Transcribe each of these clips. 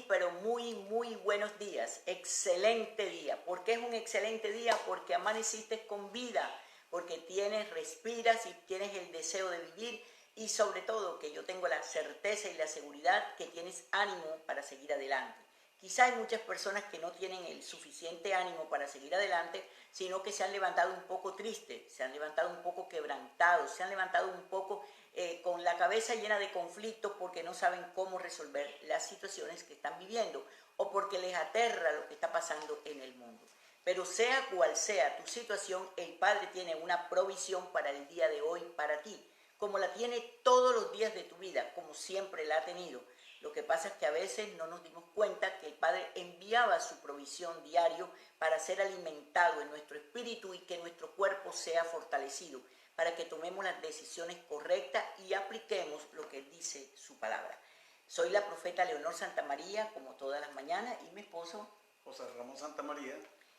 pero muy buenos días. Excelente día. ¿Por qué es un excelente día? Porque amaneciste con vida, porque respiras y tienes el deseo de vivir y sobre todo que yo tengo la certeza y la seguridad que tienes ánimo para seguir adelante. Quizá hay muchas personas que no tienen el suficiente ánimo para seguir adelante, sino que se han levantado un poco tristes, se han levantado un poco quebrantados, se han levantado un poco con la cabeza llena de conflictos porque no saben cómo resolver las situaciones que están viviendo o porque les aterra lo que está pasando en el mundo. Pero sea cual sea tu situación, el Padre tiene una provisión para el día de hoy para ti, como la tiene todos los días de tu vida, como siempre la ha tenido. Lo que pasa es que a veces no nos dimos cuenta que el Padre enviaba su provisión diario para ser alimentado en nuestro espíritu y que nuestro cuerpo sea fortalecido, para que tomemos las decisiones correctas y apliquemos lo que dice su palabra. Soy la profeta Leonor Santamaría, como todas las mañanas, y mi esposo José Ramón Santamaría.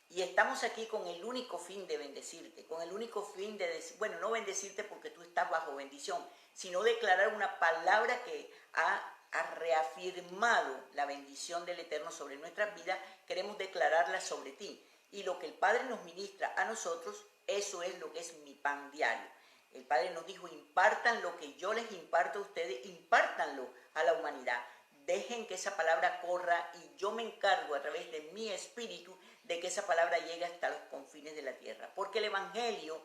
Y estamos aquí con el único fin de bendecirte, con el único fin de decir, bueno, no bendecirte porque tú estás bajo bendición, sino declarar una palabra que ha reafirmado la bendición del Eterno sobre nuestras vidas. Queremos declararla sobre ti. Y lo que el Padre nos ministra a nosotros, eso es lo que es mi pan diario. El Padre nos dijo, impartan lo que yo les imparto a ustedes, impártanlo a la humanidad. Dejen que esa palabra corra y yo me encargo a través de mi espíritu de que esa palabra llegue hasta los confines de la tierra. Porque el evangelio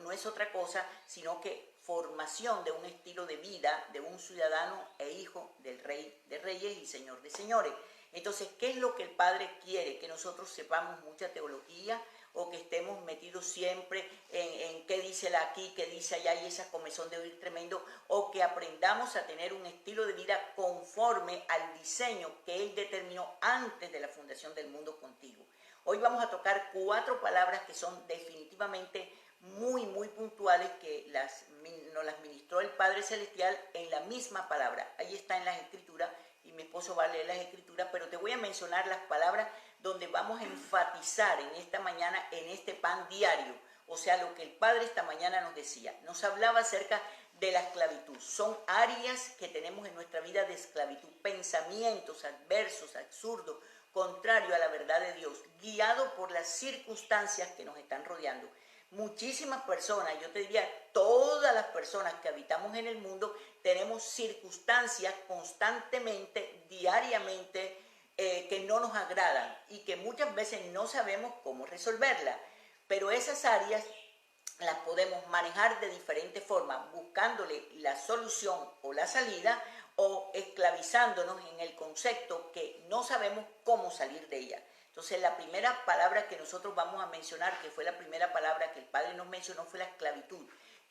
no es otra cosa sino que formación de un estilo de vida de un ciudadano e hijo del Rey de Reyes y Señor de Señores. Entonces, ¿qué es lo que el Padre quiere? Que nosotros sepamos mucha teología o que estemos metidos siempre en qué dice aquí, qué dice allá y esa comezón de oír tremendo, o que aprendamos a tener un estilo de vida conforme al diseño que Él determinó antes de la fundación del mundo contigo. Hoy vamos a tocar 4 palabras que son definitivamente muy puntuales que nos las ministró el Padre Celestial en la misma palabra. Ahí está en las Escrituras y mi esposo va a leer las Escrituras, pero te voy a mencionar las palabras donde vamos a enfatizar en esta mañana, en este pan diario, o sea, lo que el Padre esta mañana nos decía. Nos hablaba acerca de la esclavitud. Son áreas que tenemos en nuestra vida de esclavitud, pensamientos adversos, absurdos, contrario a la verdad de Dios, guiado por las circunstancias que nos están rodeando. Muchísimas personas, yo te diría todas las personas que habitamos en el mundo, tenemos circunstancias constantemente, diariamente, que no nos agradan y que muchas veces no sabemos cómo resolverlas. Pero esas áreas las podemos manejar de diferentes formas, buscándole la solución o la salida o esclavizándonos en el concepto que no sabemos cómo salir de ella. Entonces, la primera palabra que nosotros vamos a mencionar, que fue la primera palabra que el Padre nos mencionó, fue la esclavitud.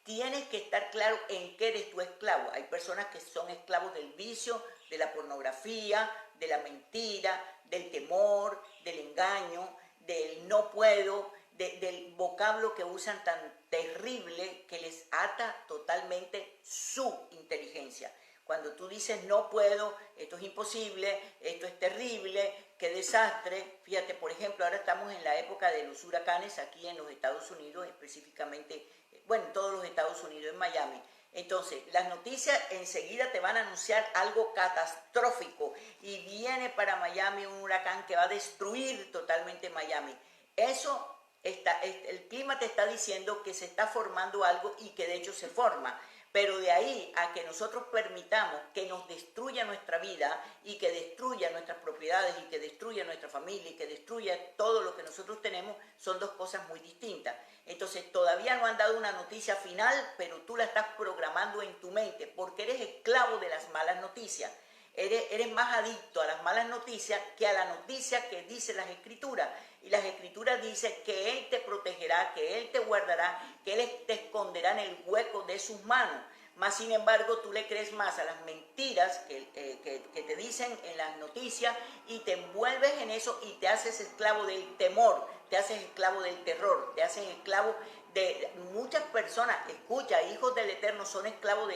Tienes que estar claro en qué eres tu esclavo. Hay personas que son esclavos del vicio, de la pornografía, de la mentira, del temor, del engaño, del no puedo, del vocablo que usan tan terrible que les ata totalmente su inteligencia. Cuando tú dices no puedo, esto es imposible, esto es terrible, qué desastre. Fíjate, por ejemplo, ahora estamos en la época de los huracanes aquí en los Estados Unidos, específicamente, bueno, en todos los Estados Unidos, en Miami. Entonces, las noticias enseguida te van a anunciar algo catastrófico y viene para Miami un huracán que va a destruir totalmente Miami. Eso, el clima te está diciendo que se está formando algo y que de hecho se forma. Pero de ahí a que nosotros permitamos que nos destruya nuestra vida y que destruya nuestras propiedades y que destruya nuestra familia y que destruya todo lo que nosotros tenemos, son dos cosas muy distintas. Entonces todavía no han dado una noticia final, pero tú la estás programando en tu mente porque eres esclavo de las malas noticias. Eres más adicto a las malas noticias que a la noticia que dice las Escrituras. Y las Escrituras dicen que Él te protegerá, que Él te guardará, que Él te esconderá en el hueco de sus manos. Mas, sin embargo, tú le crees más a las mentiras que te dicen en las noticias y te envuelves en eso y te haces esclavo del temor, te haces esclavo del terror, te haces esclavo de muchas personas. Escucha, hijos del Eterno son esclavos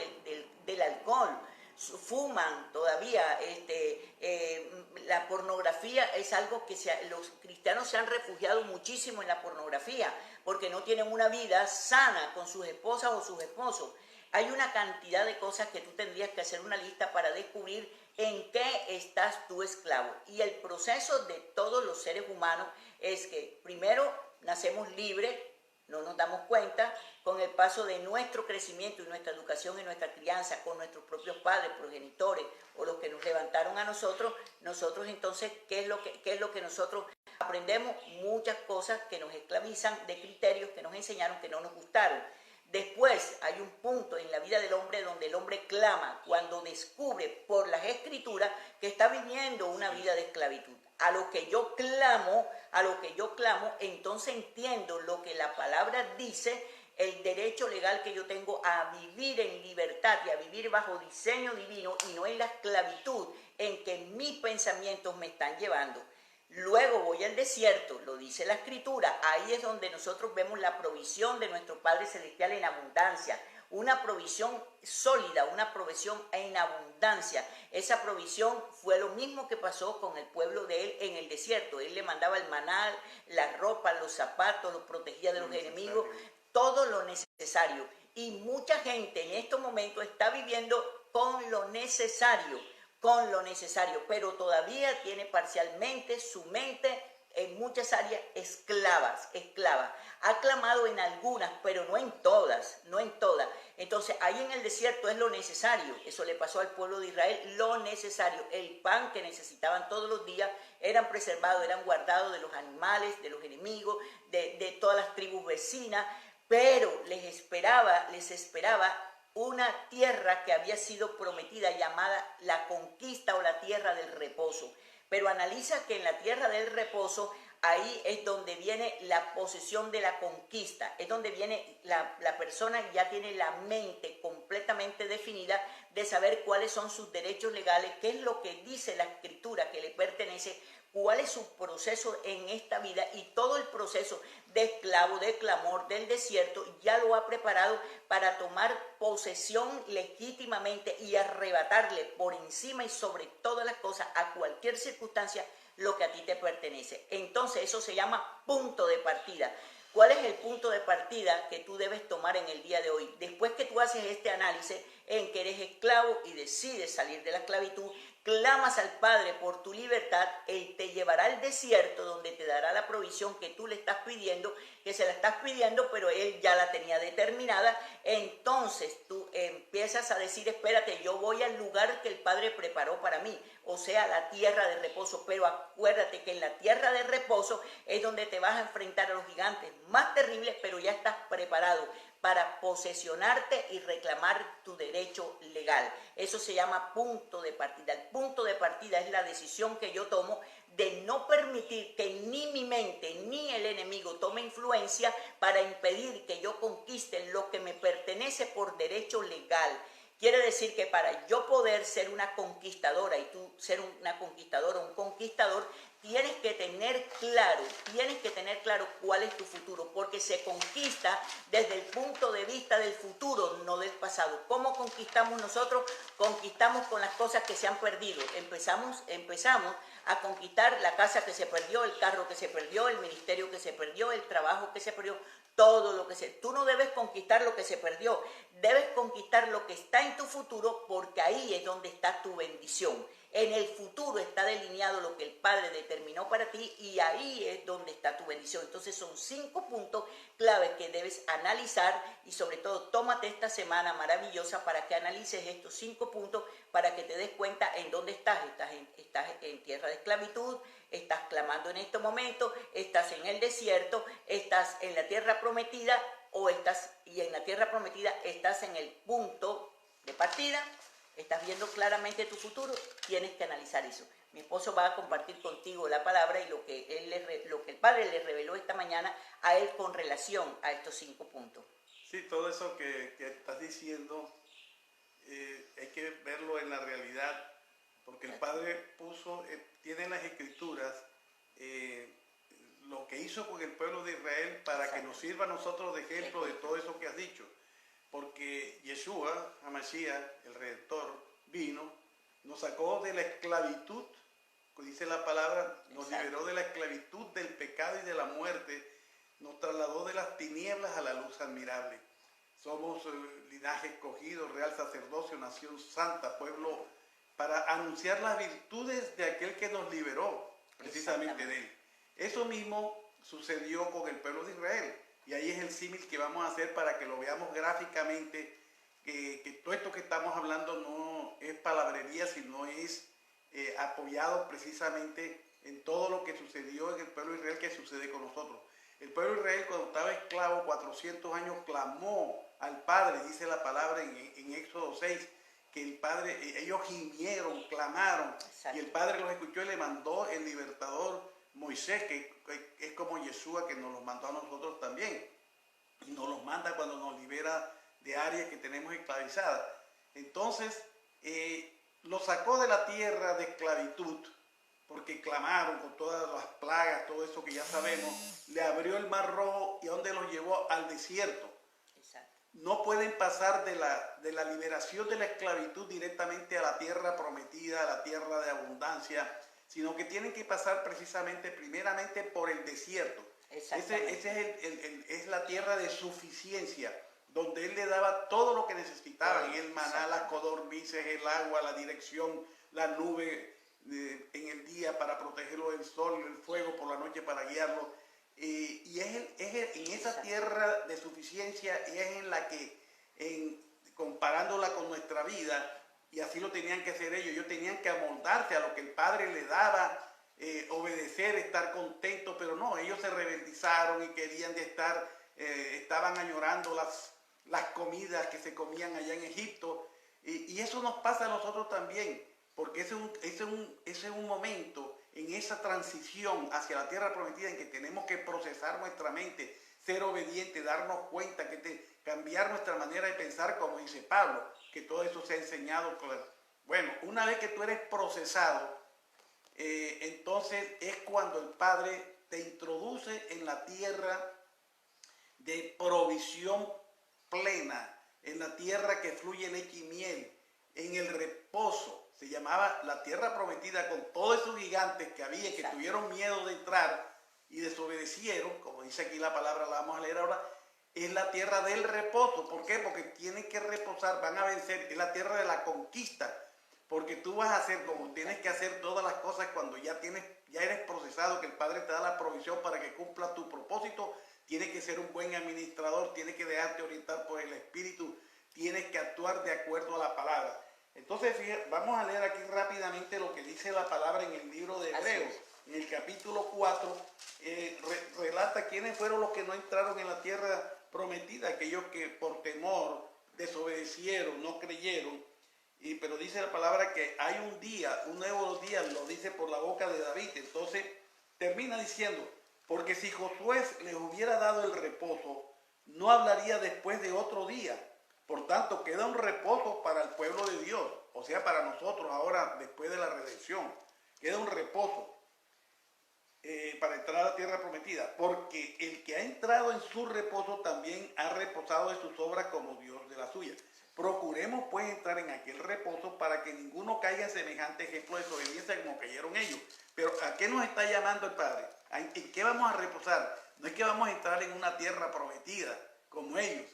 del alcohol. Fuman todavía, la pornografía es algo que los cristianos se han refugiado muchísimo en la pornografía porque no tienen una vida sana con sus esposas o sus esposos. Hay una cantidad de cosas que tú tendrías que hacer una lista para descubrir ¿En qué estás tú esclavo? Y el proceso de todos los seres humanos es que primero nacemos libres, no nos damos cuenta, con el paso de nuestro crecimiento y nuestra educación y nuestra crianza con nuestros propios padres, progenitores o los que nos levantaron a nosotros, nosotros entonces, ¿qué es lo que nosotros aprendemos? Muchas cosas que nos esclavizan, de criterios que nos enseñaron que no nos gustaron. Después hay un punto en la vida del hombre donde el hombre clama cuando descubre por las escrituras que está viviendo una vida de esclavitud. A lo que yo clamo, entonces entiendo lo que la palabra dice, el derecho legal que yo tengo a vivir en libertad y a vivir bajo diseño divino y no en la esclavitud en que mis pensamientos me están llevando. Luego voy al desierto, lo dice la Escritura, ahí es donde nosotros vemos la provisión de nuestro Padre Celestial en abundancia, una provisión sólida, una provisión en abundancia. Esa provisión fue lo mismo que pasó con el pueblo de él en el desierto. Él le mandaba el maná, la ropa, los zapatos, los protegía de los enemigos, todo lo necesario. Y mucha gente en estos momentos está viviendo con lo necesario, pero todavía tiene parcialmente su mente en muchas áreas esclava. Ha clamado en algunas, pero no en todas. Entonces, ahí en el desierto es lo necesario. Eso le pasó al pueblo de Israel, lo necesario. El pan que necesitaban todos los días eran preservados, eran guardados de los animales, de los enemigos, de todas las tribus vecinas, pero les esperaba una tierra que había sido prometida, llamada la conquista o la tierra del reposo. Pero analiza que en la tierra del reposo, ahí es donde viene la posesión de la conquista, es donde viene la persona ya tiene la mente completamente definida de saber cuáles son sus derechos legales, qué es lo que dice la Escritura que le pertenece, cuál es su proceso en esta vida y todo el proceso de esclavo, de clamor, del desierto, ya lo ha preparado para tomar posesión legítimamente y arrebatarle por encima y sobre todas las cosas a cualquier circunstancia lo que a ti te pertenece. Entonces eso se llama punto de partida. ¿Cuál es el punto de partida que tú debes tomar en el día de hoy? Después que tú haces este análisis en que eres esclavo y decides salir de la esclavitud, clamas al Padre por tu libertad, Él te llevará al desierto donde te dará la provisión que tú le estás pidiendo, que se la estás pidiendo, pero Él ya la tenía determinada. Entonces tú empiezas a decir, espérate, yo voy al lugar que el Padre preparó para mí, o sea, la tierra de reposo. Pero acuérdate que en la tierra de reposo es donde te vas a enfrentar a los gigantes más terribles, pero ya estás preparado para posesionarte y reclamar tu derecho legal. Eso se llama punto de partida. El punto de partida es la decisión que yo tomo de no permitir que ni mi mente ni el enemigo tome influencia para impedir que yo conquiste lo que me pertenece por derecho legal. Quiere decir que para yo poder ser una conquistadora y tú ser una conquistadora o un conquistador, tienes que tener claro cuál es tu futuro, porque se conquista desde el punto de vista del futuro, no del pasado. ¿Cómo conquistamos nosotros? Conquistamos con las cosas que se han perdido. Empezamos a conquistar la casa que se perdió, el carro que se perdió, el ministerio que se perdió, el trabajo que se perdió, todo lo que se... Tú no debes conquistar lo que se perdió, debes conquistar lo que está en tu futuro, porque ahí es donde está tu bendición. En el futuro está delineado lo que el Padre determinó para ti y ahí es donde está tu bendición. Entonces son 5 puntos clave que debes analizar y sobre todo tómate esta semana maravillosa para que analices estos 5 puntos para que te des cuenta en dónde estás. Estás en tierra de esclavitud, estás clamando en este momento, estás en el desierto, estás en la tierra prometida y en la tierra prometida estás en el punto de partida. Estás viendo claramente tu futuro, tienes que analizar eso. Mi esposo va a compartir contigo la palabra y lo que el Padre le reveló esta mañana a él con relación a estos 5 puntos. Sí, todo eso que estás diciendo hay que verlo en la realidad, porque el Padre tiene en las Escrituras lo que hizo con el pueblo de Israel para que nos sirva a nosotros de ejemplo de todo eso que has dicho. Porque Yeshua, HaMashiach, el Redentor, vino, nos sacó de la esclavitud, dice la palabra, nos liberó de la esclavitud del pecado y de la muerte, nos trasladó de las tinieblas a la luz admirable. Somos linaje escogido, real sacerdocio, nación santa, pueblo para anunciar las virtudes de aquel que nos liberó precisamente de él. Eso mismo sucedió con el pueblo de Israel. Y ahí es el símil que vamos a hacer para que lo veamos gráficamente, que todo esto que estamos hablando no es palabrería, sino es apoyado precisamente en todo lo que sucedió en el pueblo de Israel, que sucede con nosotros. El pueblo de Israel, cuando estaba esclavo 400 años, clamó al Padre, dice la palabra en Éxodo 6, que el Padre, ellos gimieron, clamaron, exacto, y el Padre los escuchó y le mandó el libertador Moisés, que es como Yeshua, que nos los mandó a nosotros también, y nos los manda cuando nos libera de áreas que tenemos esclavizadas. Entonces, los sacó de la tierra de esclavitud, porque clamaron con todas las plagas, todo eso que ya sabemos, le abrió el mar rojo y a donde los llevó al desierto. Exacto. No pueden pasar de la liberación de la esclavitud directamente a la tierra prometida, a la tierra de abundancia, sino que tienen que pasar precisamente, primeramente, por el desierto. Ese es la tierra de suficiencia, donde Él le daba todo lo que necesitaban, el maná, las codornices, el agua, la dirección, la nube en el día para protegerlo del sol, el fuego por la noche para guiarlo. Y en esa tierra de suficiencia es en la que, comparándola con nuestra vida, y así lo tenían que hacer ellos tenían que amoldarse a lo que el Padre le daba, obedecer, estar contentos, pero no, ellos se rebeldizaron y querían estaban añorando las comidas que se comían allá en Egipto, y eso nos pasa a nosotros también, porque ese es un momento en esa transición hacia la tierra prometida en que tenemos que procesar nuestra mente, ser obediente, darnos cuenta, cambiar nuestra manera de pensar, como dice Pablo, que todo eso se ha enseñado. Bueno, una vez que tú eres procesado, entonces es cuando el Padre te introduce en la tierra de provisión plena, en la tierra que fluye leche y miel, en el reposo. Se llamaba la tierra prometida, con todos esos gigantes que había, que tuvieron miedo de entrar y desobedecieron, como dice aquí la palabra, la vamos a leer ahora, es la tierra del reposo. ¿Por qué? Porque tienen que reposar, van a vencer, es la tierra de la conquista, porque tú vas a hacer como tienes que hacer todas las cosas cuando ya eres procesado, que el Padre te da la provisión para que cumpla tu propósito. Tienes que ser un buen administrador, tienes que dejarte orientar por el Espíritu, tienes que actuar de acuerdo a la palabra. Entonces, fíjate, vamos a leer aquí rápidamente lo que dice la palabra en el libro de Hebreos. En el capítulo 4, relata quiénes fueron los que no entraron en la tierra prometida, aquellos que por temor desobedecieron, no creyeron. Pero dice la palabra que hay un día, un nuevo día, lo dice por la boca de David. Entonces, termina diciendo, porque si Josué les hubiera dado el reposo, no hablaría después de otro día. Por tanto, queda un reposo para el pueblo de Dios, o sea, para nosotros ahora, después de la redención. Queda un reposo para entrar a la tierra prometida, porque el que ha entrado en su reposo también ha reposado de sus obras como Dios de la suya. Procuremos pues entrar en aquel reposo para que ninguno caiga en semejante ejemplo de desobediencia como cayeron ellos. Pero ¿a qué nos está llamando el Padre? ¿En qué vamos a reposar? No es que vamos a entrar en una tierra prometida como ellos.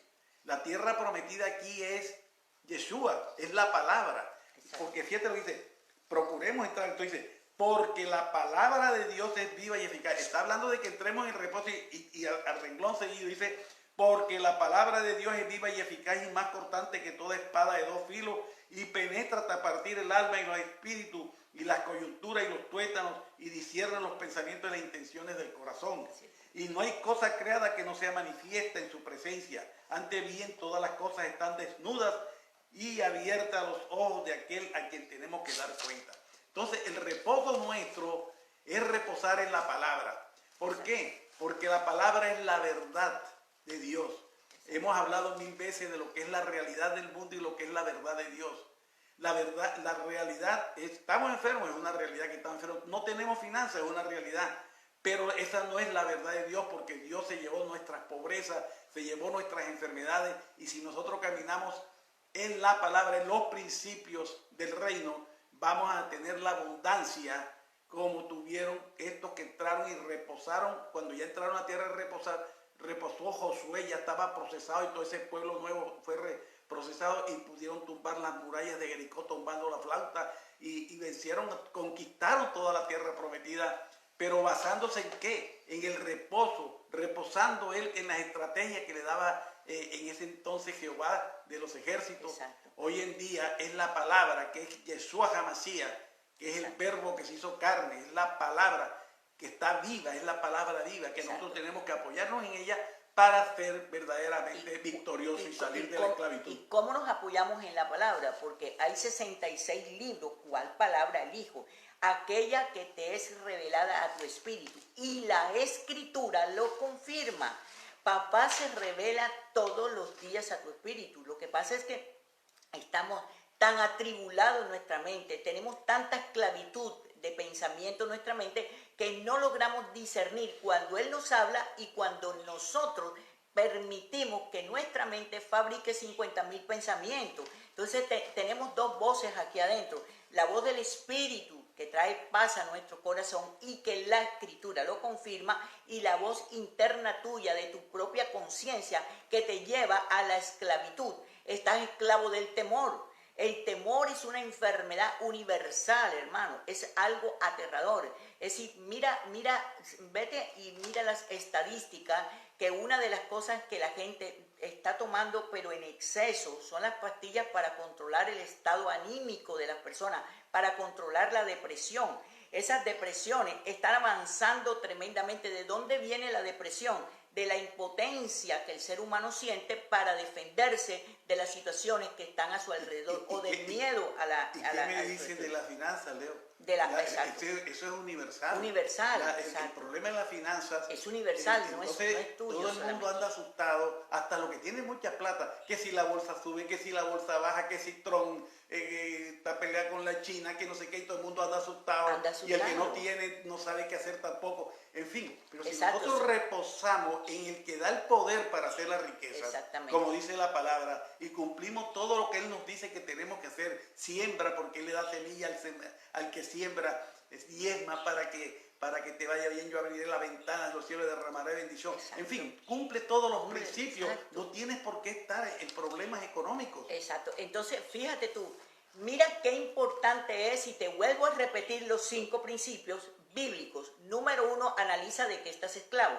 La tierra prometida aquí es Yeshua, es la palabra. Porque fíjate lo que dice, procuremos entrar. Entonces dice, porque la palabra de Dios es viva y eficaz. Está hablando de que entremos en reposo y al renglón seguido dice, porque la palabra de Dios es viva y eficaz y más cortante que toda espada de dos filos y penetra hasta partir el alma y los espíritus y las coyunturas y los tuétanos y discierne los pensamientos y las intenciones del corazón. Y no hay cosa creada que no sea manifiesta en su presencia. Antes bien, todas las cosas están desnudas y abiertas a los ojos de aquel a quien tenemos que dar cuenta. Entonces, el reposo nuestro es reposar en la palabra. ¿Por qué? Porque la palabra es la verdad de Dios. Hemos hablado 1000 veces de lo que es la realidad del mundo y lo que es la verdad de Dios. La verdad, la realidad, estamos enfermos, es una realidad que estamos enfermos. No tenemos finanzas, es una realidad. Pero esa no es la verdad de Dios, porque Dios se llevó nuestras pobrezas, se llevó nuestras enfermedades, y si nosotros caminamos en la palabra, en los principios del reino, vamos a tener la abundancia como tuvieron estos que entraron y reposaron. Cuando ya entraron a la tierra de reposar, reposó Josué, ya estaba procesado y todo ese pueblo nuevo procesados y pudieron tumbar las murallas de Jericó tumbando la flauta y vencieron, conquistaron toda la tierra prometida, pero basándose en ¿qué? En el reposo, reposando él en las estrategias que le daba en ese entonces Jehová de los ejércitos. Exacto. Hoy en día es la palabra, que es Yeshua HaMashiach, que es el verbo que se hizo carne, es la palabra que está viva, es la palabra viva, que nosotros tenemos que apoyarnos en ella para ser verdaderamente victoriosos y salir de la esclavitud. ¿Y cómo nos apoyamos en la palabra? Porque hay 66 libros, ¿cuál palabra elijo? Aquella que te es revelada a tu espíritu, y la escritura lo confirma. Papá se revela todos los días a tu espíritu. Lo que pasa es que estamos tan atribulados en nuestra mente, tenemos tanta esclavitud de pensamiento en nuestra mente que no logramos discernir cuando Él nos habla y cuando nosotros permitimos que nuestra mente fabrique 50,000 pensamientos. Entonces tenemos dos voces aquí adentro: la voz del Espíritu, que trae paz a nuestro corazón y que la Escritura lo confirma, y la voz interna tuya de tu propia conciencia que te lleva a la esclavitud. Estás esclavo del temor. El temor es una enfermedad universal, hermano, es algo aterrador. Es decir, vete y mira las estadísticas, que una de las cosas que la gente está tomando, pero en exceso, son las pastillas para controlar el estado anímico de las personas, para controlar la depresión. Esas depresiones están avanzando tremendamente. ¿De dónde viene la depresión? De la impotencia que el ser humano siente para defenderse de las situaciones que están a su alrededor, o del miedo a la... ¿Y qué me dicen de las finanzas, Leo? Eso es universal. Universal, el problema en las finanzas es universal, no es tuyo. Todo el mundo anda asustado, hasta los que tienen mucha plata, que si la bolsa sube, que si la bolsa baja, que si Trump está peleando con la China, que no sé qué, y todo el mundo anda asustado. Y el que no tiene no sabe qué hacer tampoco. En fin, pero si nosotros reposamos en el que da el poder para hacer la riqueza, como dice la palabra, y cumplimos todo lo que Él nos dice que tenemos que hacer, siembra, porque Él le da semilla al que siembra, diezma para que te vaya bien, yo abriré la ventana de los cielos y derramaré bendición. En fin, cumple todos los principios. No tienes por qué estar en problemas económicos. Exacto. Entonces, fíjate tú, mira qué importante es, y te vuelvo a repetir los 5 principios bíblicos. Número 1, analiza de qué estás esclavo.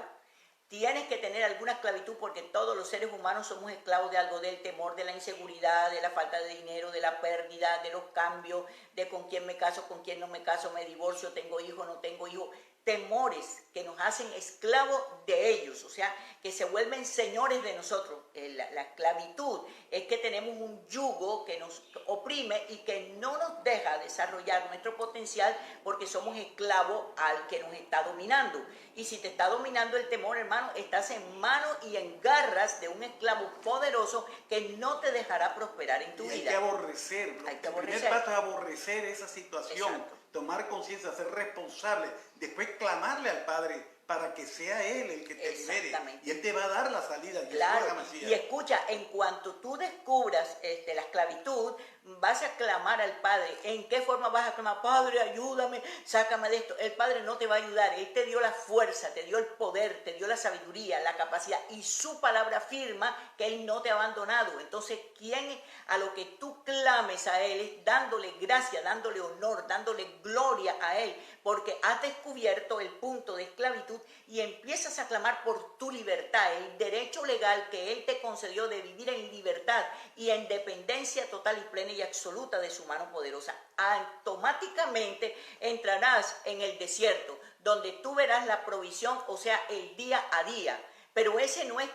Tienes que tener alguna esclavitud, porque todos los seres humanos somos esclavos de algo: del temor, de la inseguridad, de la falta de dinero, de la pérdida, de los cambios, de con quién me caso, con quién no me caso, me divorcio, tengo hijo, no tengo hijo. Temores que nos hacen esclavos de ellos, o sea, que se vuelven señores de nosotros. La esclavitud es que tenemos un yugo que nos oprime y que no nos deja desarrollar nuestro potencial, porque somos esclavos al que nos está dominando. Y si te está dominando el temor, hermano, estás en manos y en garras de un esclavo poderoso que no te dejará prosperar en tu vida. Hay que aborrecerlo. El primer paso es aborrecer esa situación. Exacto. Tomar conciencia, ser responsable, después clamarle al Padre para que sea Él el que te libere, y Él te va a dar la salida. Claro, y escucha, en cuanto tú descubras la esclavitud, vas a clamar al Padre. ¿En qué forma vas a clamar? Padre, ayúdame, sácame de esto. El Padre no te va a ayudar. Él te dio la fuerza, te dio el poder, te dio la sabiduría, la capacidad, y su palabra afirma que Él no te ha abandonado. Entonces, a lo que tú clames a Él es dándole gracia, dándole honor, dándole gloria a Él, porque has descubierto el punto de esclavitud y empiezas a clamar por tu libertad, el derecho legal que Él te concedió de vivir en libertad y en dependencia total y plena y absoluta de su mano poderosa. Automáticamente entrarás en el desierto, donde tú verás la provisión, o sea, el día a día. Pero este no es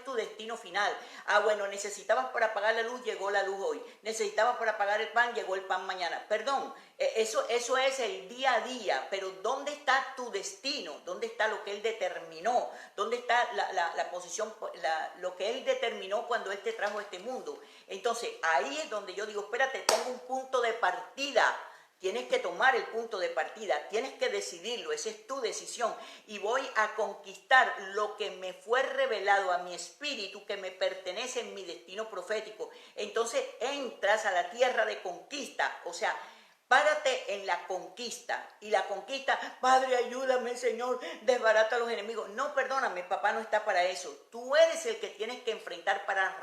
tu destino final. Bueno, necesitabas para pagar la luz, llegó la luz hoy. Necesitabas para pagar el pan, llegó el pan mañana. Perdón, eso es el día a día. Pero ¿dónde está tu destino? ¿Dónde está lo que Él determinó? ¿Dónde está la posición, lo que Él determinó cuando Él te trajo a este mundo? Entonces, ahí es donde yo digo, espérate, tengo un punto de partida. Tienes que tomar el punto de partida, tienes que decidirlo, esa es tu decisión. Y voy a conquistar lo que me fue revelado a mi espíritu, que me pertenece en mi destino profético. Entonces entras a la tierra de conquista, o sea, Párate en la conquista. Y la conquista, Padre, ayúdame, Señor, desbarata a los enemigos. No, perdóname, papá no está para eso. Tú eres el que tienes que enfrentar para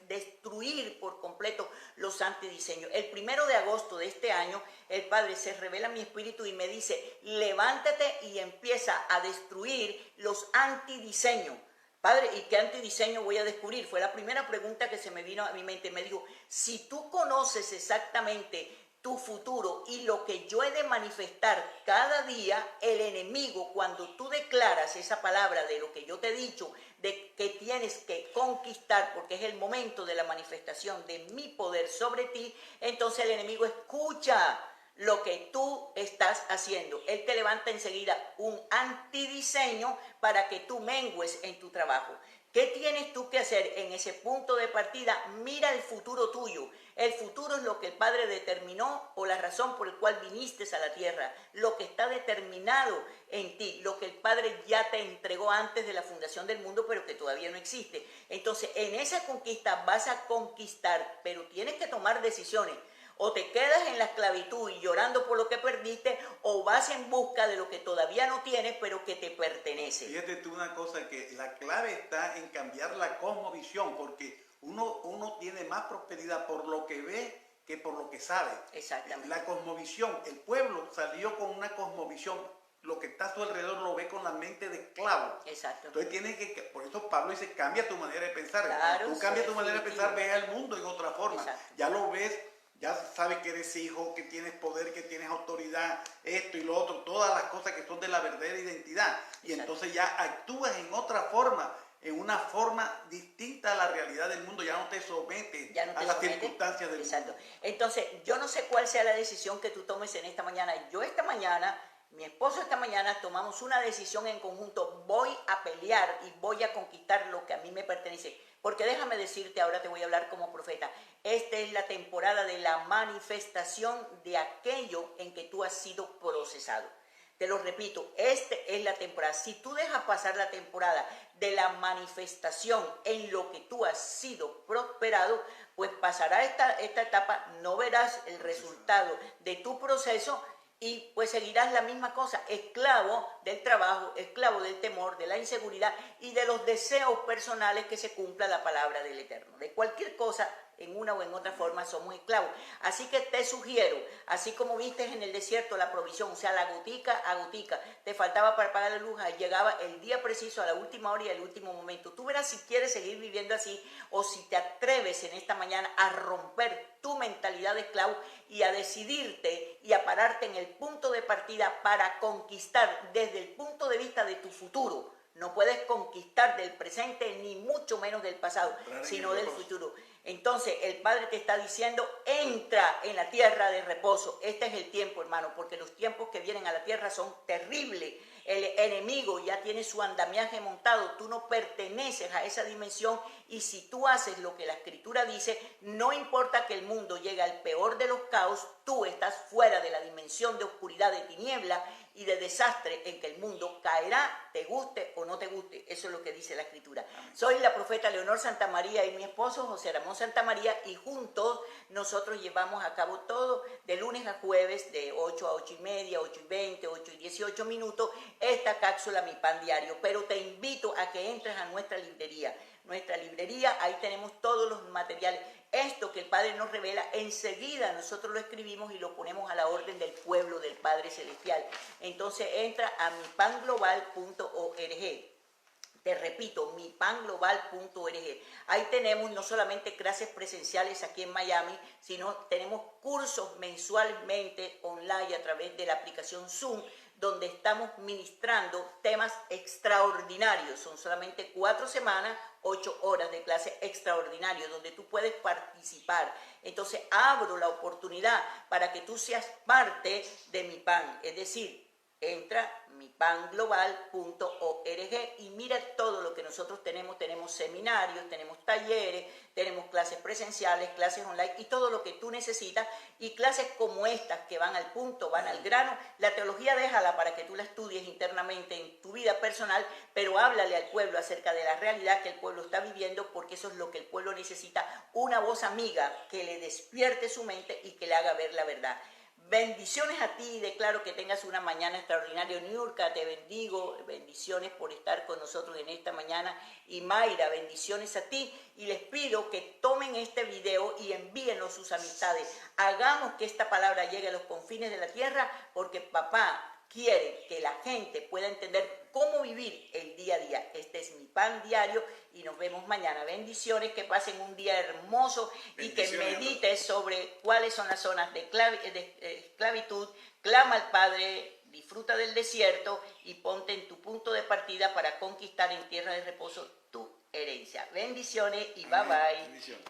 destruir por completo los antidiseños. El 1 de agosto de este año, el Padre se revela a mi espíritu y me dice, levántate y empieza a destruir los antidiseños. Padre, ¿y qué antidiseño voy a descubrir? Fue la primera pregunta que se me vino a mi mente. Me dijo, si tú conoces exactamente tu futuro y lo que yo he de manifestar cada día, el enemigo, cuando tú declaras esa palabra de lo que yo te he dicho, de que tienes que conquistar, porque es el momento de la manifestación de mi poder sobre ti, entonces el enemigo escucha lo que tú estás haciendo. Él te levanta enseguida un antidiseño para que tú mengues en tu trabajo. ¿Qué tienes tú que hacer en ese punto de partida? Mira el futuro tuyo. El futuro es lo que el Padre determinó o la razón por la cual viniste a la tierra. Lo que está determinado en ti, lo que el Padre ya te entregó antes de la fundación del mundo, pero que todavía no existe. Entonces, en esa conquista vas a conquistar, pero tienes que tomar decisiones. O te quedas en la esclavitud y llorando por lo que perdiste, o vas en busca de lo que todavía no tienes, pero que te pertenece. Fíjate tú una cosa, que la clave está en cambiar la cosmovisión, porque uno tiene más prosperidad por lo que ve que por lo que sabe. Exactamente. La cosmovisión, el pueblo salió con una cosmovisión, lo que está a su alrededor lo ve con la mente de esclavo. Exacto. Entonces tienes que, por eso Pablo dice, cambia tu manera de pensar. Claro, Tú cambias tu manera de pensar, ves el mundo en otra forma. Exacto. Ya lo ves. Ya sabes que eres hijo, que tienes poder, que tienes autoridad, esto y lo otro, todas las cosas que son de la verdadera identidad. Y Exacto. entonces ya actúas en otra forma, en una forma distinta a la realidad del mundo, ya no te sometes a las circunstancias del Exacto. mundo. Entonces, yo no sé cuál sea la decisión que tú tomes en esta mañana. Yo esta mañana, mi esposo esta mañana, tomamos una decisión en conjunto. Voy a pelear y voy a conquistar lo que a mí me pertenece. Porque déjame decirte, ahora te voy a hablar como profeta, esta es la temporada de la manifestación de aquello en que tú has sido procesado. Te lo repito, esta es la temporada. Si tú dejas pasar la temporada de la manifestación en lo que tú has sido prosperado, pues pasará esta etapa, no verás el resultado de tu proceso y pues seguirás la misma cosa, esclavo del trabajo, esclavo del temor, de la inseguridad y de los deseos personales que se cumpla la palabra del Eterno. De cualquier cosa, en una o en otra forma, somos esclavos. Así que te sugiero, así como viste en el desierto la provisión, o sea, la gotica a gotica, te faltaba para pagar la luz, llegaba el día preciso, a la última hora y al último momento. Tú verás si quieres seguir viviendo así o si te atreves en esta mañana a romper tu mentalidad de esclavo y a decidirte y a pararte en el punto de partida para conquistar desde el punto de vista de tu futuro. No puedes conquistar del presente ni mucho menos del pasado, sino del futuro. Entonces el Padre te está diciendo, entra en la tierra de reposo. Este es el tiempo, hermano, porque los tiempos que vienen a la tierra son terribles. El enemigo ya tiene su andamiaje montado, tú no perteneces a esa dimensión y si tú haces lo que la Escritura dice, no importa que el mundo llegue al peor de los caos, tú estás fuera de la dimensión de oscuridad, de tiniebla y de desastre en que el mundo caerá, te guste o no te guste. Eso es lo que dice la Escritura. Soy la profeta Leonor Santamaría y mi esposo José Ramón Santamaría y juntos nosotros llevamos a cabo todo de lunes a jueves de 8 a 8 y media, 8 y 20, 8 y 18 minutos, esta cápsula Mi Pan Diario. Pero te invito a que entres a nuestra librería. Nuestra librería, ahí tenemos todos los materiales. Esto que el Padre nos revela, enseguida nosotros lo escribimos y lo ponemos a la orden del pueblo del Padre Celestial. Entonces entra a mipanglobal.org. Te repito, mipanglobal.org. Ahí tenemos no solamente clases presenciales aquí en Miami, sino tenemos cursos mensualmente online a través de la aplicación Zoom, donde estamos ministrando temas extraordinarios. Son solamente 4 semanas, 8 horas de clase extraordinarios, donde tú puedes participar. Entonces abro la oportunidad para que tú seas parte de Mi Pan, es decir, entra mipanglobal.org y mira todo lo que nosotros tenemos. Tenemos seminarios, tenemos talleres, tenemos clases presenciales, clases online y todo lo que tú necesitas y clases como estas que van al punto, van al grano. La teología déjala para que tú la estudies internamente en tu vida personal, pero háblale al pueblo acerca de la realidad que el pueblo está viviendo, porque eso es lo que el pueblo necesita, una voz amiga que le despierte su mente y que le haga ver la verdad. Bendiciones a ti y declaro que tengas una mañana extraordinaria. Niurka, te bendigo, bendiciones por estar con nosotros en esta mañana. Y Mayra, bendiciones a ti. Y les pido que tomen este video y envíenlo a sus amistades. Hagamos que esta palabra llegue a los confines de la tierra, porque papá quiere que la gente pueda entender cómo vivir el día a día. Este es mi pan diario y nos vemos mañana. Bendiciones, que pasen un día hermoso y que medites sobre cuáles son las zonas de esclavitud. Clama al Padre, disfruta del desierto y ponte en tu punto de partida para conquistar en tierra de reposo tu herencia. Bendiciones y bye bye. Bendiciones.